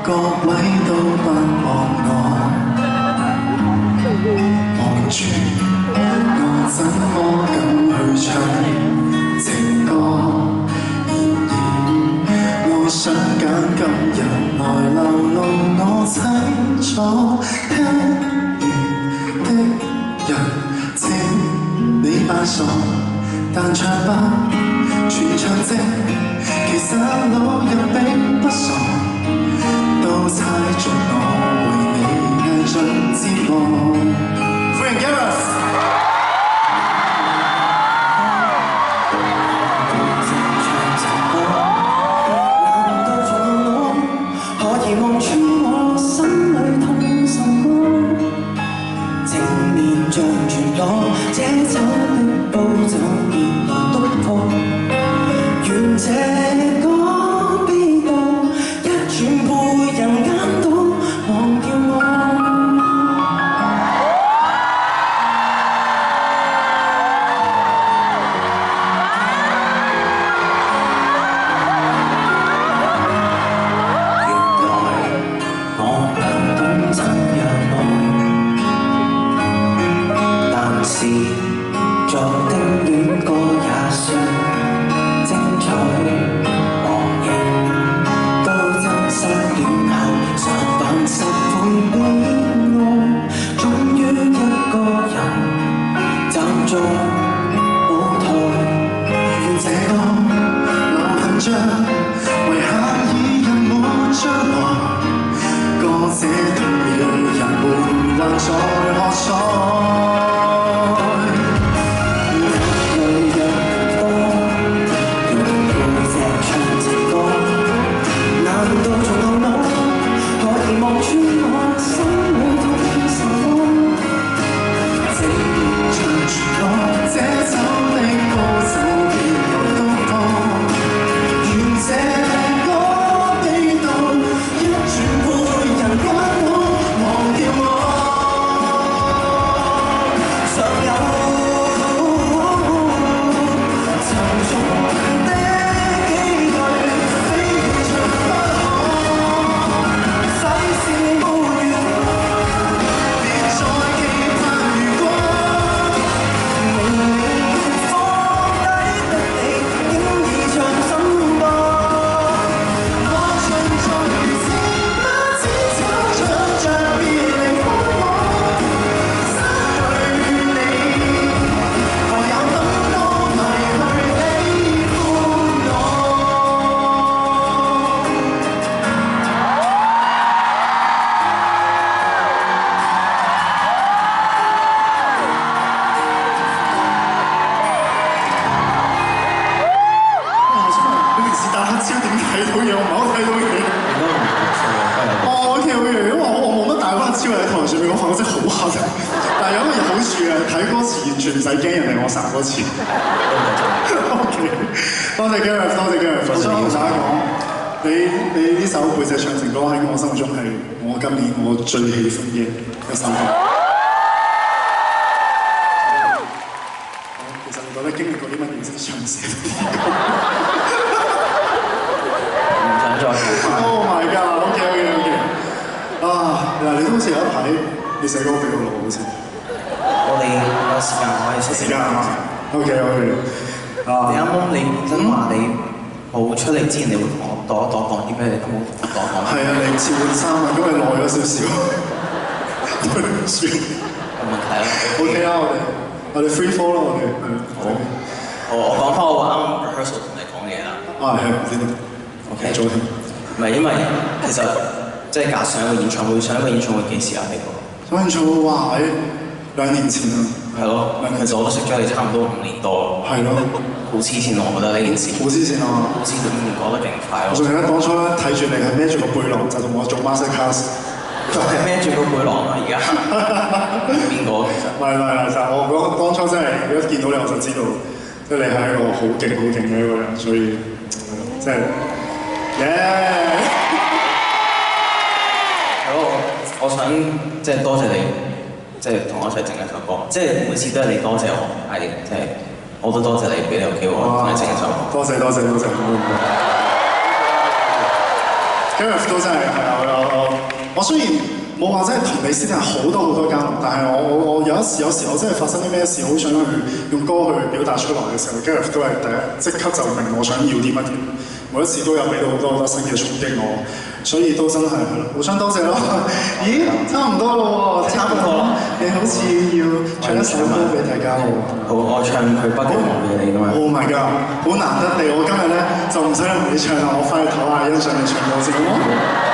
各位都不望我，望住我怎麼敢去唱情歌？然而我想揀今日來流露我清楚，聽完的人請你扮傻，但唱吧全場靜，其實路人並不傻。都猜中我為你藝盡折磨。歡迎 Gareth。難道從我可以望穿我心裏痛什麼？正面像全裸，這走的步驟原來突破。願這個味道一轉背人間到忘掉我。原來我不懂怎樣愛，但是作的戀歌也算精彩。忘形都真心戀後，常扮十倍悲哀。終於一個人站在舞台，願這個流行像遺下已人沒將來。歌者同樣人們還在喝彩。最喜歡嘅一首歌。其實你覺得經歷過啲乜嘢先唱寫到啲歌？唔想再講。Oh my god！OK。啊，嗱，你都好似有一排你寫歌俾我咯，好似。我哋有時間可以出時間啊嘛。OK。啊。你啱啱你本身話你冇出嚟之前，你會同我度一度講啲咩？你都冇度一度講。係啊，你切換衫啊，因為耐咗少少。對唔住，冇問題啦。OK 啦，我哋 free fall 啦，我哋係。好，我講翻我啱啱 rehearsal 同你講嘢啦。啊係，先。OK，早啲。唔係因為其實即係隔上一個演唱會，上一個演唱會幾時啊？呢個？上演唱會哇喺2年前啊。係咯，其實我都識咗你差唔多5年多。係咯。好黐線，我覺得呢件事。好黐線啊！好黐線，5年過得勁快。我仲記得當初咧睇住你係孭住個背囊，就同我做 master class。就係孭住個背囊啊！而家邊個其實？唔係，就係我當初真係一見到你我就知道，即係你係一個好勁嘅一個人，所以即係係咯，我想即係多謝你，即係同我一齊整一首歌，即係每次都係你多謝我，係即係我都多謝你俾你個機會同你整一首歌。多謝。Gareth 都真係係啊！我雖然冇話真係同你私底下好多交流，但係我有時我真係發生啲咩事，好想去用歌去表達出來嘅時候 Gareth 都係即刻就明我想要啲乜嘢，每一次都有俾到好多新嘅衝擊我，所以都真係係咯，互相多謝咯。咦，差唔多咯喎，差唔多啦。你好似要唱一首歌俾大家喎。好，我唱佢不羈忘記你㗎嘛。Oh my god， 好難得地，我今日咧就唔使同你唱啦，我翻去唞下欣賞你唱歌先好唔好？